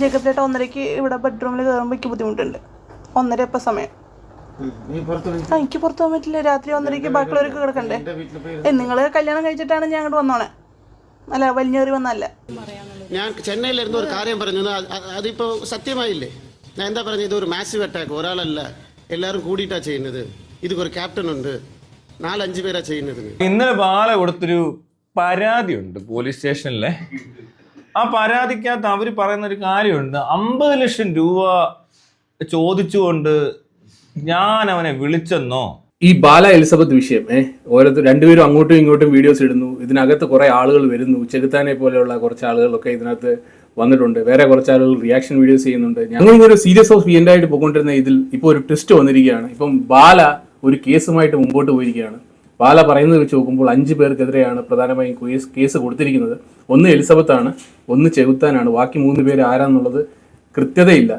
Jacob ചേട്ടാ 1:30 ഇവിടെ ബെഡ്റൂമിൽ കയറുമ്പോൾ എനിക്ക് ബുദ്ധിമുട്ടുണ്ട്. 1:30 ഇപ്പം സമയം. എനിക്ക് പുറത്ത് പോകാൻ പറ്റില്ല. രാത്രി 1:30 ബാക്കിയുള്ളവർക്ക് കിടക്കണ്ടേ? നിങ്ങൾ കല്യാണം കഴിച്ചിട്ടാണ് ഞാൻ അങ്ങോട്ട് വന്നോണേ, അല്ല വലിഞ്ഞേറി വന്നല്ല. ഞാൻ ചെന്നൈയിലിരുന്ന ഒരു കാര്യം പറഞ്ഞത് അതിപ്പോ സത്യമായില്ലേ? ഞാൻ എന്താ പറഞ്ഞത്? ഇതൊരു മാസീവ് അറ്റാക്ക്, ഒരാളല്ല, എല്ലാവരും കൂടിയിട്ടാ ചെയ്യുന്നത്. ഇതൊരു ക്യാപ്റ്റൻ ഉണ്ട്, 4-5 പേരാ ചെയ്യുന്നത്. ഇന്നലെ ബാല കൊടുത്തൊരു പരാതിയുണ്ട് പോലീസ് സ്റ്റേഷനിലെ. ആ പരാതിക്കകത്ത് അവർ പറയുന്ന ഒരു കാര്യമുണ്ട്. 50 ലക്ഷം രൂപ ചോദിച്ചുകൊണ്ട് ഞാൻ അവനെ വിളിച്ചെന്നോ. ഈ ബാല എലിസബത്ത് വിഷയം ഓരോരുത്തർ രണ്ടുപേരും അങ്ങോട്ടും ഇങ്ങോട്ടും വീഡിയോസ് ഇടുന്നു. ഇതിനകത്ത് കുറെ ആളുകൾ വരുന്നു. ചെകുത്താനെ പോലെയുള്ള കുറച്ച് ആളുകളൊക്കെ ഇതിനകത്ത് വന്നിട്ടുണ്ട്. വേറെ കുറച്ച് ആളുകൾ റിയാക്ഷൻ വീഡിയോസ് ചെയ്യുന്നുണ്ട്. ഞങ്ങൾ ഇങ്ങനെ സീരിയസ് ഓഫ് ഇവന്റ് ആയിട്ട് പോയിക്കൊണ്ടിരുന്ന ഇതിൽ ഇപ്പോൾ ഒരു ട്വിസ്റ്റ് വന്നിരിക്കുകയാണ്. ഇപ്പം ബാല ഒരു കേസുമായിട്ട് മുമ്പോട്ട് പോയിരിക്കുകയാണ്. ബാല പറയുന്നത് വെച്ച് നോക്കുമ്പോൾ 5 പേർക്കെതിരെയാണ് പ്രധാനമായും കേസ് കൊടുത്തിരിക്കുന്നത്. ഒന്ന് എലിസബത്താണ്, ഒന്ന് ചെകുത്താനാണ്. ബാക്കി 3 പേര് ആരാന്നുള്ളത് കൃത്യതയില്ല.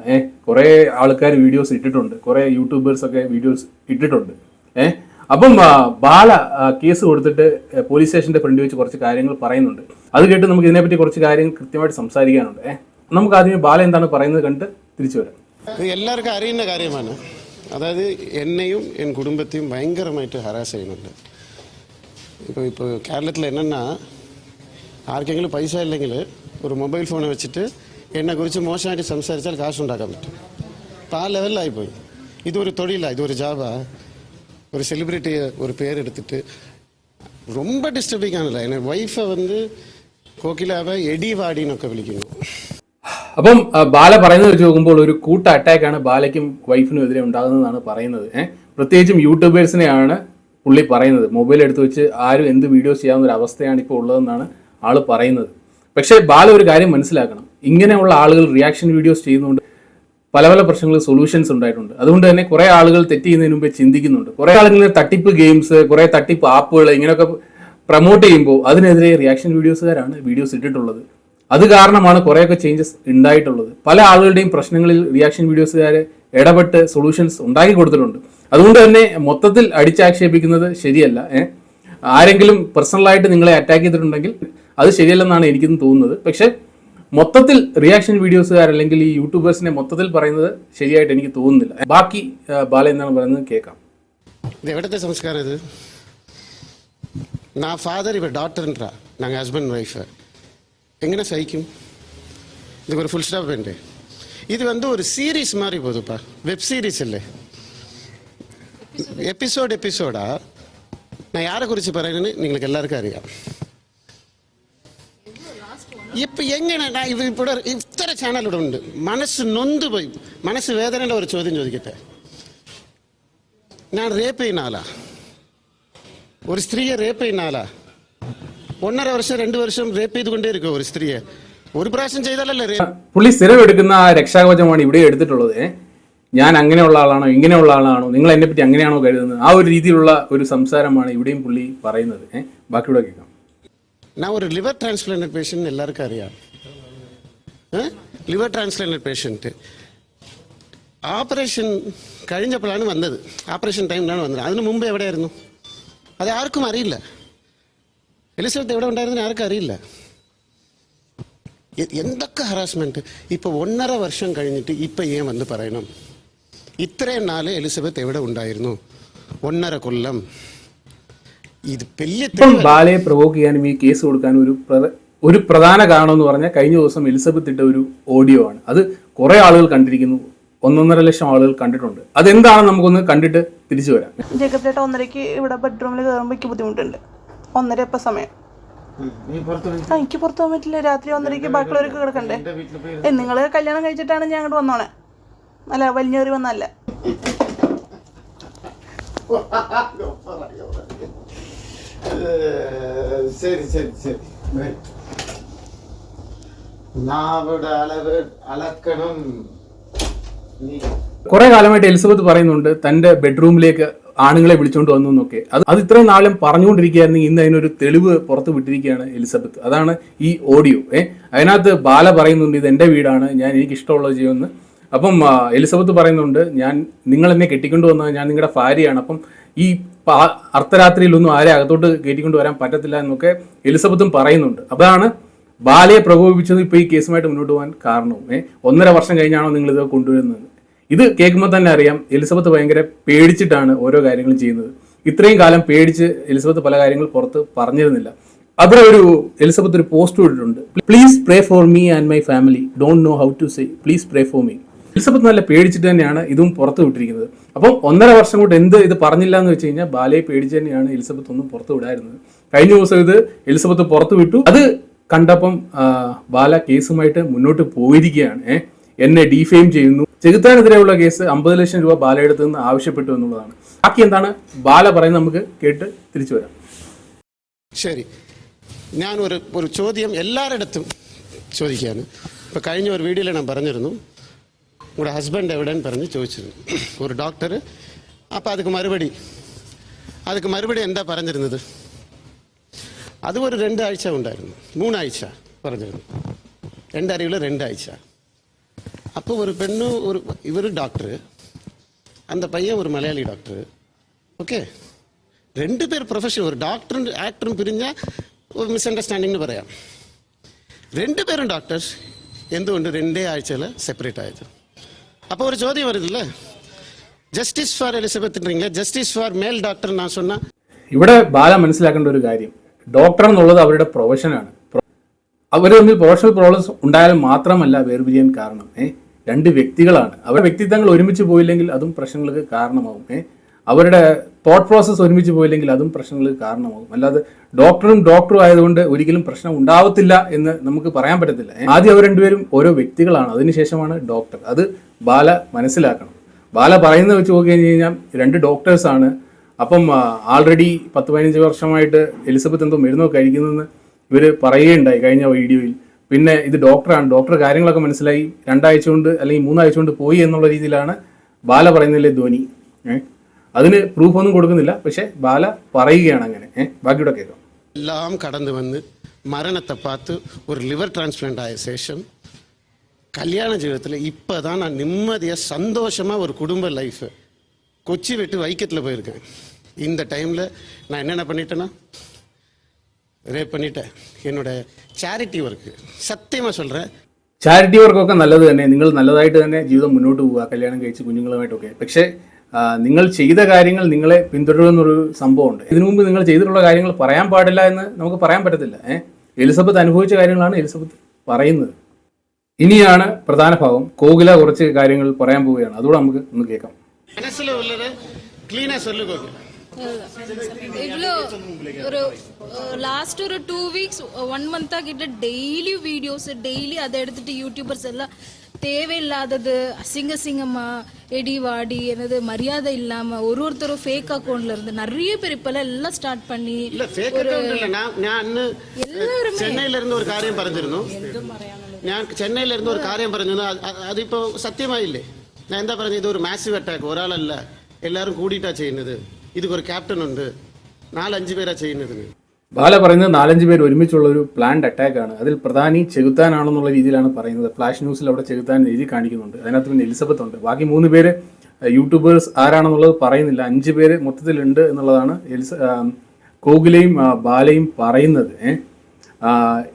കുറേ ആൾക്കാർ വീഡിയോസ് ഇട്ടിട്ടുണ്ട്, കുറേ യൂട്യൂബേഴ്സൊക്കെ വീഡിയോസ് ഇട്ടിട്ടുണ്ട്. അപ്പം ബാല കേസ് കൊടുത്തിട്ട് പോലീസ് സ്റ്റേഷന്റെ ഫ്രണ്ട് വെച്ച് കുറച്ച് കാര്യങ്ങൾ പറയുന്നുണ്ട്. അത് കേട്ട് നമുക്ക് ഇതിനെപ്പറ്റി കുറച്ച് കാര്യങ്ങൾ കൃത്യമായിട്ട് സംസാരിക്കാനുണ്ട്. നമുക്ക് ആദ്യമേ ബാല എന്താണ് പറയുന്നത് കണ്ട് തിരിച്ചു വരാം. ഇത് എല്ലാവർക്കും അറിയുന്ന കാര്യമാണ്. അതായത് എന്നെയും എൻ കുടുംബത്തെയും ഭയങ്കരമായിട്ട് ഹരാസ് ചെയ്യുന്നുണ്ട്. ഇപ്പോൾ കേരളത്തിൽ എന്നാ ആർക്കെങ്കിലും പൈസ ഇല്ലെങ്കിൽ ഒരു മൊബൈൽ ഫോൺ വെച്ചിട്ട് എന്നെക്കുറിച്ച് മോശമായിട്ട് സംസാരിച്ചാൽ കാശുണ്ടാക്കാൻ പറ്റും. അപ്പോൾ ആ ലെവലിലായിപ്പോയി. ഇതൊരു തൊഴിലാണ്, ഇതൊരു ജാബാ. ஒரு செலிபிரிட்டியை ஒரு பேர் எடுத்துட்டு ரொம்ப டிஸ்டர்பிங் ஆனல. என் வைஃபை வந்து கோகிலாவை എടിവാടിന്നൊക്കെ വിളിക്കുന്നു. അപ്പം ബാല പറയുന്നത് വെച്ച് നോക്കുമ്പോൾ ഒരു കൂട്ട അറ്റാക്കാണ് ബാലയ്ക്കും വൈഫിനും എതിരെ ഉണ്ടാകുന്നതാണ് പറയുന്നത്. പ്രത്യേകിച്ചും യൂട്യൂബേഴ്സിനെയാണ് പുള്ളി പറയുന്നത്. മൊബൈൽ എടുത്ത് വെച്ച് ആരും എന്ത് വീഡിയോസ് ചെയ്യാവുന്ന ഒരു അവസ്ഥയാണ് ഇപ്പോൾ ഉള്ളതെന്നാണ് ആൾ പറയുന്നത്. പക്ഷേ ബാല ഒരു കാര്യം മനസ്സിലാക്കണം. ഇങ്ങനെയുള്ള ആളുകൾ റിയാക്ഷൻ വീഡിയോസ് ചെയ്യുന്നതുകൊണ്ട് പല പല പ്രശ്നങ്ങൾ സൊല്യൂഷൻസ് ഉണ്ടായിട്ടുണ്ട്. അതുകൊണ്ട് തന്നെ കുറേ ആളുകൾ തെറ്റ് ചെയ്യുന്നതിന് മുമ്പേ ചിന്തിക്കുന്നുണ്ട്. കുറേ ആളുകൾ തട്ടിപ്പ് ഗെയിംസ്, കുറേ തട്ടിപ്പ് ആപ്പുകൾ ഇങ്ങനെയൊക്കെ പ്രൊമോട്ട് ചെയ്യുമ്പോൾ അതിനെതിരെ റിയാക്ഷൻ വീഡിയോസുകാരാണ് വീഡിയോസ് ഇട്ടിട്ടുള്ളത്. അത് കാരണമാണ് കുറേയൊക്കെ ചേഞ്ചസ് ഉണ്ടായിട്ടുള്ളത്. പല ആളുകളുടെയും പ്രശ്നങ്ങളിൽ റിയാക്ഷൻ വീഡിയോസുകാരെ ഇടപെട്ട് സൊല്യൂഷൻസ് ഉണ്ടാക്കി കൊടുത്തിട്ടുണ്ട്. അതുകൊണ്ട് തന്നെ മൊത്തത്തിൽ അടിച്ചാക്ഷേപിക്കുന്നത് ശരിയല്ല. ആരെങ്കിലും പേഴ്സണലായിട്ട് നിങ്ങളെ അറ്റാക്ക് ചെയ്തിട്ടുണ്ടെങ്കിൽ അത് ശരിയല്ലെന്നാണ് എനിക്കും തോന്നുന്നത്. പക്ഷേ മൊത്തത്തിൽ റിയാക്ഷൻ വീഡിയോസുകാർ അല്ലെങ്കിൽ ഈ യൂട്യൂബേഴ്സിനെ മൊത്തത്തിൽ പറയുന്നത് ശരിയായിട്ട് എനിക്ക് തോന്നുന്നില്ല. ബാക്കി ബാല എന്താണ് പറയുന്നത് കേൾക്കാം. ഇത് എവിടത്തെ സംസ്കാരം? ഇത് நான் ஃபாதர், இவர் டாக்டர்ன்றா, நாங்கள் ஹஸ்பண்ட் ஒய்ஃபு. எங்கே சகிக்கும்? இதுக்கு ஒரு ஃபுல் ஸ்டாப் வேண்டு. இது வந்து ஒரு சீரீஸ் மாதிரி போகுதுப்பா, வெப் சீரிஸ் இல்லை, எபிசோடா. நான் யாரை குறித்து പറയുന്നത് നിങ്ങൾക്ക് എല്ലാവർക്കും അറിയാം. ഇപ്പൊ എങ്ങനെ ഇവിടെ ഇത്ര ചാനൽ ഇവിടെ ഉണ്ട്. മനസ്സ് നൊന്ത് പോയി, മനസ്സ് വേദനയുടെ ഒരു ചോദ്യം ചോദിക്കട്ടെ. ഞാൻ റേപ്പ് ചെയ്യുന്ന ആളാ, ഒരു സ്ത്രീയെ റേപ്പ് ചെയ്യുന്ന ആളാ. 1.5 വർഷം 2 വർഷം റേപ്പ് ചെയ്തുകൊണ്ടേ ഇരിക്കും ഒരു സ്ത്രീയെ. ഒരു പ്രാവശ്യം ചെയ്താലല്ലേ പുള്ളി സ്ഥിരം എടുക്കുന്ന ആ രക്ഷാകവചമാണ് ഇവിടെ എടുത്തിട്ടുള്ളത്. ഞാൻ അങ്ങനെയുള്ള ആളാണോ ഇങ്ങനെയുള്ള ആളാണോ, നിങ്ങൾ എന്നെ പറ്റി അങ്ങനെയാണോ കരുതുന്നത്, ആ ഒരു രീതിയിലുള്ള ഒരു സംസാരമാണ് ഇവിടെയും പുള്ളി പറയുന്നത്. ബാക്കിയൂടെ കേൾക്കാം. நான் ஒரு லிவர் டிரான்ஸ்பிளான்ட் பேஷண்ட், எல்லாருக்கும் அறியாம். ലിവർ ട്രാൻസ്പ്ലാന്റ് പേഷ്യൻറ്റ് ഓപ്പറേഷൻ കഴിഞ്ഞപ്പോഴാണ് വന്നത്. ഓപ്പറേഷൻ ടൈമിലാണ് വന്നത്. അതിന് മുമ്പ് എവിടെയായിരുന്നു അത് ആർക്കും അറിയില്ല. എലിസബത്ത് എവിടെ ഉണ്ടായിരുന്നു ആർക്കും അറിയില്ല. എന്തൊക്കെ ഹറാസ്മെൻറ്റ്. ഇപ്പോൾ 1.5 വർഷം കഴിഞ്ഞിട്ട് ഇപ്പം ഏൻ വന്ന് പറയണം ഇത്രയും നാൾ എലിസബത്ത് എവിടെ ഉണ്ടായിരുന്നു? 1.5 കൊല്ലം. ഇപ്പം ബാലയെ പ്രൊവോക്ക് ചെയ്യാനും ഈ കേസ് കൊടുക്കാനും ഒരു പ്രധാന കാരണം എന്ന് പറഞ്ഞാൽ കഴിഞ്ഞ ദിവസം എലിസബത്ത് ഇട്ട ഒരു ഓഡിയോ ആണ്. അത് കുറെ ആളുകൾ കണ്ടിരിക്കുന്നു, 1.5 ലക്ഷം ആളുകൾ കണ്ടിട്ടുണ്ട്. അതെന്താണെന്ന് നമുക്കൊന്ന് കണ്ടിട്ട് തിരിച്ചു വരാം. ജേക്കബ് ചേട്ടാ 1:30 ഇവിടെ ബെഡ്റൂമിൽ കയറുമ്പോൾ എനിക്ക് ബുദ്ധിമുട്ടുണ്ട്. 1:30 ഇപ്പം സമയം. എനിക്ക് പുറത്ത് പോകാൻ പറ്റില്ല. രാത്രി 1:30 ബാക്കിയുള്ളവർക്ക് കിടക്കണ്ടേ? നിങ്ങൾ കല്യാണം കഴിച്ചിട്ടാണ് ഞാൻ അങ്ങോട്ട് വന്നോണേ, അല്ല വലിഞ്ഞേറി വന്നല്ല. ശരി ശരി ശരി. അളക്കണം. കുറെ കാലമായിട്ട് എലിസബത്ത് പറയുന്നുണ്ട് തന്റെ ബെഡ്റൂമിലേക്ക് ആണുങ്ങളെ വിളിച്ചുകൊണ്ട് വന്നു എന്നൊക്കെ. അത് ഇത്രയും നാളും പറഞ്ഞുകൊണ്ടിരിക്കുകയായിരുന്നെങ്കിൽ ഇന്ന് അതിനൊരു തെളിവ് പുറത്ത് വിട്ടിരിക്കുകയാണ് എലിസബത്ത്. അതാണ് ഈ ഓഡിയോ. അതിനകത്ത് ബാല പറയുന്നുണ്ട് ഇത് എൻ്റെ വീടാണ്, ഞാൻ എനിക്ക് ഇഷ്ടമുള്ളത് ചെയ്യുമെന്ന്. അപ്പം എലിസബത്ത് പറയുന്നുണ്ട് നിങ്ങൾ എന്നെ കെട്ടിക്കൊണ്ട് വന്നത് ഞാൻ നിങ്ങളുടെ ഭാര്യയാണ്, അപ്പം ഈ അർദ്ധരാത്രിയിലൊന്നും ആരെ അകത്തോട്ട് കയറ്റിക്കൊണ്ട് വരാൻ പറ്റത്തില്ല എന്നൊക്കെ എലിസബത്തും പറയുന്നുണ്ട്. അതാണ് ബാലയെ പ്രകോപിപ്പിച്ചത് ഇപ്പോൾ ഈ കേസുമായിട്ട് മുന്നോട്ട് പോകാൻ കാരണവും 1.5 വർഷം കഴിഞ്ഞാണോ നിങ്ങൾ ഇത് കൊണ്ടുവരുന്നത്? ഇത് കേൾക്കുമ്പോൾ തന്നെ അറിയാം എലിസബത്ത് ഭയങ്കര പേടിച്ചിട്ടാണ് ഓരോ കാര്യങ്ങളും ചെയ്യുന്നത്. ഇത്രയും കാലം പേടിച്ച് എലിസബത്ത് പല കാര്യങ്ങൾ പുറത്ത് പറഞ്ഞിരുന്നില്ല. അവിടെ എലിസബത്ത് ഒരു പോസ്റ്റ് ഇട്ടിട്ടുണ്ട്, please pray for me and my family, don't know how to say please pray for me. Elizabeth നല്ല പേടിച്ചിട്ട് തന്നെയാണ് ഇതും പുറത്ത് വിട്ടിരിക്കുന്നത്. അപ്പം 1.5 വർഷം കൊണ്ട് ഇത് പറഞ്ഞില്ല എന്ന് വെച്ച് കഴിഞ്ഞാൽ ബാലയെ പേടിച്ച് തന്നെയാണ് എലിസബത്ത് ഒന്നും പുറത്ത് വിടായിരുന്നത്. കഴിഞ്ഞ ദിവസം ഇത് എലിസബത്ത് പുറത്ത് വിട്ടു. അത് കണ്ടപ്പം ബാല കേസുമായിട്ട് മുന്നോട്ട് പോയിരിക്കുകയാണ്. എന്നെ ഡീഫെയിം ചെയ്യുന്നു, ചെകുത്താനെതിരെയുള്ള കേസ് 50 ലക്ഷം രൂപ ബാലയുടെ നിന്ന് ആവശ്യപ്പെട്ടു എന്നുള്ളതാണ്. ബാക്കി എന്താണ് ബാല പറയുന്നത് നമുക്ക് കേട്ട് തിരിച്ചു വരാം. ശരി, ഞാൻ ഒരു ചോദ്യം എല്ലാവരുടെടുത്തും ചോദിക്കുകയാണ്. ഇപ്പോൾ കഴിഞ്ഞ ഒരു വീഡിയോയിൽ ഞാൻ പറഞ്ഞിരുന്നു, നിങ്ങളുടെ ഹസ്ബൻഡ് എവിടെയെന്ന് പറഞ്ഞ് ചോദിച്ചിരുന്നു ഒരു ഡോക്ടർ. അപ്പോൾ அதுக்கு മറുപടി എന്താ പറഞ്ഞിരുന്നത്? അത് ഒരു 2 ആഴ്ച ഉണ്ടായിരുന്നു, 3 ആഴ്ച പറഞ്ഞിരുന്നു. എൻ്റെ അറിവിൽ 2 ആഴ്ച. അപ്പോൾ ഒരു പെണ്ണു ഇവർ ഡോക്ടർ, அந்த பையன் ஒரு மலையாளி டாக்டர். ஓகே, 2 பேர் പ്രൊഫഷണൽ, ഒരു ഡോക്ടറും ആക്ടറും പിരിഞ്ഞ ഒരു മിസ്അണ്ടർസ്റ്റാൻഡിംഗ് പറയാം. 2 പേരും ഡോക്ടേഴ്സ്, എന്തുകൊണ്ട് 2 ആഴ്ചയിൽ സെപ്പറേറ്റ് ആയത്? അപ്പോൾ ഒരു ചോദ്യം വരുന്നില്ല, justice for Elizabeth, justice for mail doctor ഞാൻ சொன்னா. ഇവിടെ ബാല മനസ്സിലാക്കേണ്ട ഒരു കാര്യം, ഡോക്ടർ എന്നുള്ളത് അവരുടെ പ്രൊഫഷനാണ്. അവർ തമ്മിൽ പ്രൊഫഷണൽ പ്രോബ്ലംസ് ഉണ്ടായാലും മാത്രമല്ല വേർപിരിയാൻ കാരണം 2 വ്യക്തികളാണ്. അവരുടെ വ്യക്തിത്വങ്ങൾ ഒരുമിച്ച് പോയില്ലെങ്കിൽ അതും പ്രശ്നങ്ങൾക്ക് കാരണമാവും. അവരുടെ തോട്ട് പ്രോസസ്സ് ഒരുമിച്ച് പോയില്ലെങ്കിൽ അതും പ്രശ്നങ്ങൾക്ക് കാരണമാകും. അല്ലാതെ ഡോക്ടറും ആയതുകൊണ്ട് ഒരിക്കലും പ്രശ്നം ഉണ്ടാവത്തില്ല എന്ന് നമുക്ക് പറയാൻ പറ്റത്തില്ല. ആദ്യം അവർ 2 പേരും ഓരോ വ്യക്തികളാണ്, അതിനുശേഷമാണ് ഡോക്ടർ. അത് ബാല മനസ്സിലാക്കണം. ബാല പറയുന്നത് വെച്ച് നോക്കി കഴിഞ്ഞാൽ 2 ഡോക്ടേഴ്സാണ്. അപ്പം ആൾറെഡി 10-15 വർഷമായിട്ട് എലിസബത്ത് എന്തോ മരുന്നോ കഴിക്കുന്നതെന്ന് ഇവർ പറയുകയുണ്ടായി കഴിഞ്ഞ വീഡിയോയിൽ. പിന്നെ ഇത് ഡോക്ടറാണ്, ഡോക്ടർ കാര്യങ്ങളൊക്കെ മനസ്സിലായി 2 ആഴ്ച കൊണ്ട് അല്ലെങ്കിൽ 3 ആഴ്ച കൊണ്ട് പോയി എന്നുള്ള രീതിയിലാണ് ബാല പറയുന്നതിലെ ധ്വനി. അതിന് പ്രൂഫ് ഒന്നും കൊടുക്കുന്നില്ല, പക്ഷെ ബാല പറയുകയാണ് അങ്ങനെ. ബാക്കിയുടെ കേൾക്കാം. എല്ലാം കടന്നു വന്ന് മരണത്തെ பார்த்து ഒരു ലിവർ ട്രാൻസ്പ്ലാന്റ് ആയ ശേഷം கல்யாண ജീവിതത്തിൽ இப்போதான் நான் நிம்மதியாக சந்தோஷமாக ஒரு குடும்ப லைஃப் கொச்சி விட்டு வைக்கத்தில் போயிருக்கேன். இந்த டைமில் நான் என்னென்ன பண்ணிட்டேன்னா ரேப் பண்ணிட்டேன். என்னோட ചാരിറ്റി വർക്ക് സത്യமாக சொல்கிறேன், ചാരിറ്റി വർക്കൊക്കെ നല്ലത് തന്നെ, നിങ്ങൾ നല്ലതായിട്ട് തന്നെ ജീവിതം മുന്നോട്ട് പോവുക കല്യാണം കഴിച്ച് കുഞ്ഞുങ്ങളുമായിട്ടൊക്കെ. പക്ഷേ നിങ്ങൾ ചെയ്ത കാര്യങ്ങൾ നിങ്ങളെ പിന്തുടരുന്നൊരു സംഭവമുണ്ട്. ഇതിനു മുമ്പ് നിങ്ങൾ ചെയ്തിട്ടുള്ള കാര്യങ്ങൾ പറയാൻ പാടില്ല എന്ന് നമുക്ക് പറയാൻ പറ്റത്തില്ല. എലിസബത്ത് അനുഭവിച്ച കാര്യങ്ങളാണ് എലിസബത്ത് പറയുന്നത്. ഇനിയാണ് പ്രധാന ഭാഗം. കോകില കുറച്ച് കാര്യങ്ങൾ പറയാൻ പോവുകയാണ്, അതുകൂടെ നമുക്ക് ഒന്ന് കേൾക്കാം. മനസ്സിൽ ഉള്ളത് ക്ലീനാ சொல்லு கோகில. இவ்வளோ ஒரு லாஸ்ட் ஒரு 2 வீக்ஸ் 1 மந்த்தா கிட்ட டெய்லி வீடியோஸ் டெய்லி அதை எடுத்துட்டு யூடியூபர்ஸ் எல்லாம் தேவையில்லாதது அசிங்கமா எடி வாடி என்னது மரியாதை இல்லாம ஒருத்தரும் ஃபேக் அக்கௌண்ட்ல இருந்து நிறைய பேர் இப்பெல்லாம் எல்லாம் ஸ்டார்ட் பண்ணி இல்ல ഫേക്ക് അക്കൗണ്ട് ഇല്ല. ഞാൻ எல்லாரும் ചെന്നൈയിൽ ഇരുന്ന് ഒരു കാര്യം പറഞ്ഞിരുന്നു. ഞാൻ ചെന്നൈയിൽ ഇരുന്ന് ഒരു കാര്യം പറഞ്ഞിരുന്നു, അതിപ്പോ സത്യമായില്ലേ? ഞാൻ എന്താ പറഞ്ഞത്, ഇതൊരു മാസീവ് അറ്റാക്ക്, ഒരാളല്ല എല്ലാവരും കൂടിയിട്ടാ ചെയ്യുന്നത്. ഇതൊരു ക്യാപ്റ്റൻ ഉണ്ട്, 4-5 പേരാ ചെയ്യുന്നത്. ബാല പറയുന്നത് 4-5 പേര് ഒരുമിച്ചുള്ള ഒരു പ്ലാൻഡ് അറ്റാക്കാണ്. അതിൽ പ്രധാനി ചെകുത്താനാണെന്നുള്ള രീതിയിലാണ് പറയുന്നത്. ഫ്ലാഷ് ന്യൂസിൽ അവിടെ ചെകുത്താൻ എഴുതി കാണിക്കുന്നുണ്ട്. അതിനകത്ത് പിന്നെ എലിസബത്ത് ഉണ്ട്. ബാക്കി 3 പേര് യൂട്യൂബേഴ്സ് ആരാണെന്നുള്ളത് പറയുന്നില്ല. 5 പേര് മൊത്തത്തിലുണ്ട് എന്നുള്ളതാണ് കോകിലയും ബാലയും പറയുന്നത്.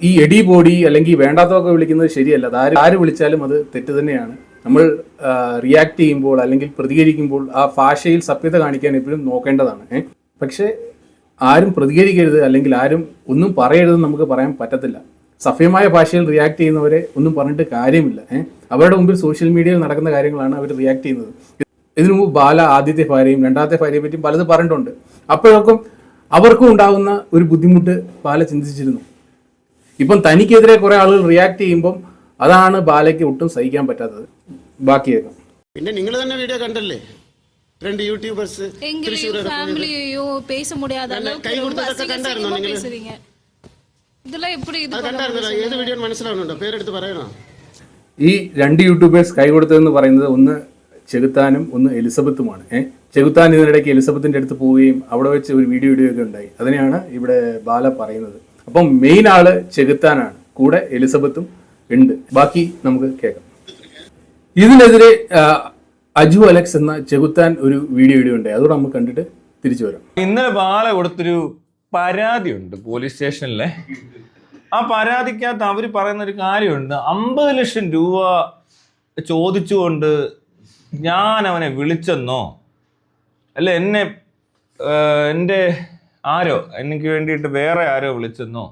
ഈ എടി ബോഡി അല്ലെങ്കിൽ വേണ്ടാത്തതൊക്കെ വിളിക്കുന്നത് ശരിയല്ല. അത് ആര് വിളിച്ചാലും അത് തെറ്റ് തന്നെയാണ്. നമ്മൾ റിയാക്ട് ചെയ്യുമ്പോൾ അല്ലെങ്കിൽ പ്രതികരിക്കുമ്പോൾ ആ ഭാഷയിൽ സഭ്യത കാണിക്കാൻ എപ്പോഴും നോക്കേണ്ടതാണ്. പക്ഷേ ആരും പ്രതികരിക്കരുത് അല്ലെങ്കിൽ ആരും ഒന്നും പറയരുതെന്ന് നമുക്ക് പറയാൻ പറ്റത്തില്ല. സഭ്യമായ ഭാഷയിൽ റിയാക്ട് ചെയ്യുന്നവരെ ഒന്നും പറഞ്ഞിട്ട് കാര്യമില്ല. അവരുടെ മുമ്പിൽ സോഷ്യൽ മീഡിയയിൽ നടക്കുന്ന കാര്യങ്ങളാണ് അവർ റിയാക്ട് ചെയ്യുന്നത്. ഇതിനു മുമ്പ് ബാല ആദ്യത്തെ ഭാര്യയും 2ാമത്തെ ഭാര്യയെ പറ്റിയും പലത് പറഞ്ഞിട്ടുണ്ട്. അപ്പോഴൊക്കെ അവർക്കും ഉണ്ടാകുന്ന ഒരു ബുദ്ധിമുട്ട് ബാല ചിന്തിച്ചിരുന്നു. ഇപ്പം തനിക്കെതിരെ കുറെ ആളുകൾ റിയാക്ട് ചെയ്യുമ്പം അതാണ് ബാലയ്ക്ക് ഒട്ടും സഹിക്കാൻ പറ്റാത്തത്. ബാക്കി കേൾക്കാം. പിന്നെ നിങ്ങൾ തന്നെ വീഡിയോ കണ്ടല്ലേ, 2 യൂട്യൂബേഴ്സ് ஃபேமிலியையும் பேச முடியாத அளவுக்கு ரொம்ப அசிங்கமா பேசுறீங்க. இதெல்லாம் எப்படி இது കണ്ടായിരുന്നല്ലോ? ഏത് വീഡിയോ മനസ്സിലാവുന്നുണ്ടോ? പേരെടുത്ത് പറയണോ? ഈ 2 യൂട്യൂബേഴ്സ് കൈ കൊടുത്തതെന്ന് പറയുന്നത് ഒന്ന് ചെകുത്താനും ഒന്ന് എലിസബത്തുമാണ്. ചെകുത്താൻ ഇതിനിടയ്ക്ക് എലിസബത്തിന്റെ അടുത്ത് പോവുകയും അവിടെ വെച്ച് ഒരു വീഡിയോ ഇടുകയൊക്കെ ഉണ്ടായി. അതിനെയാണ് ഇവിടെ ബാല പറയുന്നത്. അപ്പം മെയിൻ ആള് ചെകുത്താനാണ്, കൂടെ എലിസബത്തും ഉണ്ട്. ബാക്കി നമുക്ക് കേൾക്കാം. ഇതിനെതിരെ അജു അലക്സ് എന്ന ചെകുത്താൻ ഒരു വീഡിയോ ഇടുകയുണ്ടായി, അതുകൂടെ നമുക്ക് കണ്ടിട്ട് തിരിച്ചു വരാം. ഇന്നലെ ബാല കൊടുത്തൊരു പരാതിയുണ്ട് പോലീസ് സ്റ്റേഷനിലെ. ആ പരാതിക്കകത്ത് അവർ പറയുന്ന ഒരു കാര്യമുണ്ട്. 50 ലക്ഷം രൂപ ചോദിച്ചുകൊണ്ട് ഞാൻ അവനെ വിളിച്ചെന്നോ, അല്ല എൻ്റെ ആരോ എനിക്ക് വേണ്ടിയിട്ട് വേറെ ആരോ വിളിച്ചെന്നോ.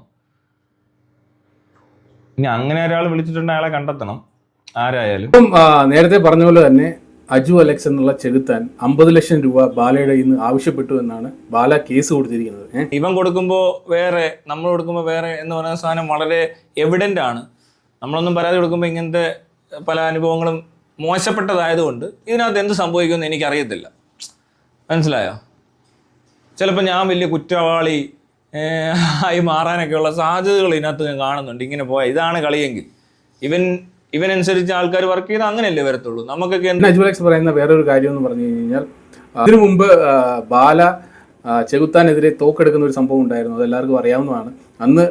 ഇനി അങ്ങനെ ഒരാൾ വിളിച്ചിട്ടുണ്ടെങ്കിൽ അയാളെ കണ്ടെത്തണം ആരായാലും. ഇപ്പം നേരത്തെ പറഞ്ഞ പോലെ തന്നെ അജു അലക്സ് എന്നുള്ള ചെകുത്താൻ 50 ലക്ഷം രൂപ ബാലയുടെ ഇന്ന് ആവശ്യപ്പെട്ടു എന്നാണ് ബാല കേസ് കൊടുത്തിരിക്കുന്നത്. ഇവൻ കൊടുക്കുമ്പോൾ വേറെ, നമ്മൾ കൊടുക്കുമ്പോൾ വേറെ എന്ന് പറയുന്ന സാധനം വളരെ എവിഡൻ്റ് ആണ്. നമ്മളൊന്നും പരാതി കൊടുക്കുമ്പോൾ ഇങ്ങനത്തെ പല അനുഭവങ്ങളും മോശപ്പെട്ടതായതുകൊണ്ട് ഇതിനകത്ത് എന്ത് സംഭവിക്കുമെന്ന് എനിക്കറിയത്തില്ല. മനസ്സിലായോ? ചിലപ്പോൾ ഞാൻ വലിയ കുറ്റവാളി ആയി മാറാനൊക്കെയുള്ള സാധ്യതകൾ ഇതിനകത്ത് ഞാൻ കാണുന്നുണ്ട്. ഇങ്ങനെ പോയാൽ ഇതാണ് കളിയെങ്കിൽ ഇവനനുസരിച്ച് ആൾക്കാർ വർക്ക് ചെയ്ത് അങ്ങനെയല്ലേ വരത്തുള്ളൂ. നമുക്കൊക്കെ അജു അലക്സ് പറയുന്ന വേറൊരു കാര്യം എന്ന് പറഞ്ഞു കഴിഞ്ഞാൽ, അതിനു മുമ്പ് ബാല ചെകുത്താനെതിരെ തോക്കെടുക്കുന്ന ഒരു സംഭവം ഉണ്ടായിരുന്നു. അത് എല്ലാവർക്കും അറിയാവുന്നതാണ്. അന്ന്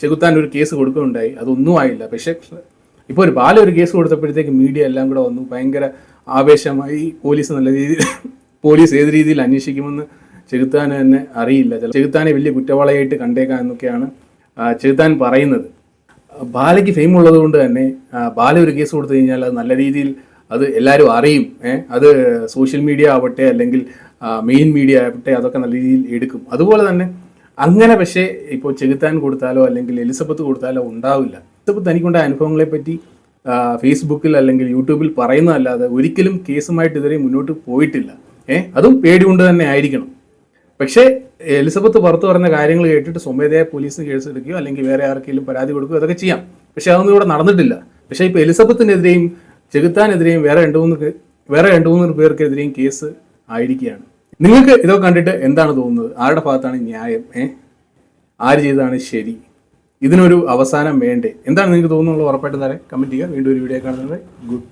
ചെകുത്താൻ ഒരു കേസ് കൊടുക്കുകയുണ്ടായി, അതൊന്നും ആയില്ല. പക്ഷേ ഇപ്പോൾ ഒരു ബാല ഒരു കേസ് കൊടുത്തപ്പോഴത്തേക്ക് മീഡിയ എല്ലാം കൂടെ വന്നു, ഭയങ്കര ആവേശമായി. പോലീസ് ഏത് രീതിയിൽ അന്വേഷിക്കുമെന്ന് ചെകുത്താന് തന്നെ അറിയില്ല. ചെകുത്താനെ വലിയ കുറ്റവാളിയായിട്ട് കണ്ടേക്കാം എന്നൊക്കെയാണ് ചെകുത്താൻ പറയുന്നത്. ബാലയ്ക്ക് ഫെയിം ഉള്ളത് കൊണ്ട് തന്നെ ബാല ഒരു കേസ് കൊടുത്തു കഴിഞ്ഞാൽ അത് നല്ല രീതിയിൽ അത് എല്ലാവരും അറിയും. അത് സോഷ്യൽ മീഡിയ ആവട്ടെ അല്ലെങ്കിൽ മെയിൻ മീഡിയ ആവട്ടെ, അതൊക്കെ നല്ല രീതിയിൽ എടുക്കും. അതുപോലെ തന്നെ അങ്ങനെ പക്ഷേ ഇപ്പോൾ ചെകുത്താൻ കൊടുത്താലോ അല്ലെങ്കിൽ എലിസബത്ത് കൊടുത്താലോ ഉണ്ടാവില്ല. എലിസബത്ത് തനിക്കുണ്ടായ അനുഭവങ്ങളെ പറ്റി ഫേസ്ബുക്കിൽ അല്ലെങ്കിൽ യൂട്യൂബിൽ പറയുന്നതല്ലാതെ ഒരിക്കലും കേസുമായിട്ട് ഇതുവരെ മുന്നോട്ട് പോയിട്ടില്ല. അതും പേടി കൊണ്ട് തന്നെ ആയിരിക്കണം. പക്ഷേ എലിസബത്ത് പുറത്തു പറഞ്ഞ കാര്യങ്ങൾ കേട്ടിട്ട് സ്വമേധയാ പോലീസിന് കേസെടുക്കുകയോ അല്ലെങ്കിൽ വേറെ ആർക്കെങ്കിലും പരാതി കൊടുക്കുകയോ അതൊക്കെ ചെയ്യാം. പക്ഷെ അതൊന്നും ഇവിടെ നടന്നിട്ടില്ല. പക്ഷേ ഇപ്പോൾ എലിസബത്തിനെതിരെയും ചെകുത്താനെതിരെയും വേറെ രണ്ട് മൂന്ന് പേർക്കെതിരെയും കേസ് ആയിരിക്കുകയാണ്. നിങ്ങൾക്ക് ഇതൊക്കെ കണ്ടിട്ട് എന്താണ് തോന്നുന്നത്? ആരുടെ ഭാഗത്താണ് ന്യായം? ആര് ചെയ്തതാണ് ശരി? ഇതിനൊരു അവസാനം വേണ്ടേ? എന്താണ് നിങ്ങൾക്ക് തോന്നുന്നുള്ളത്? ഉറപ്പായിട്ടും താഴെ കമൻറ്റ് ചെയ്യുക. വീണ്ടും ഒരു വീഡിയോ കാണുന്നത്. ഗുഡ്.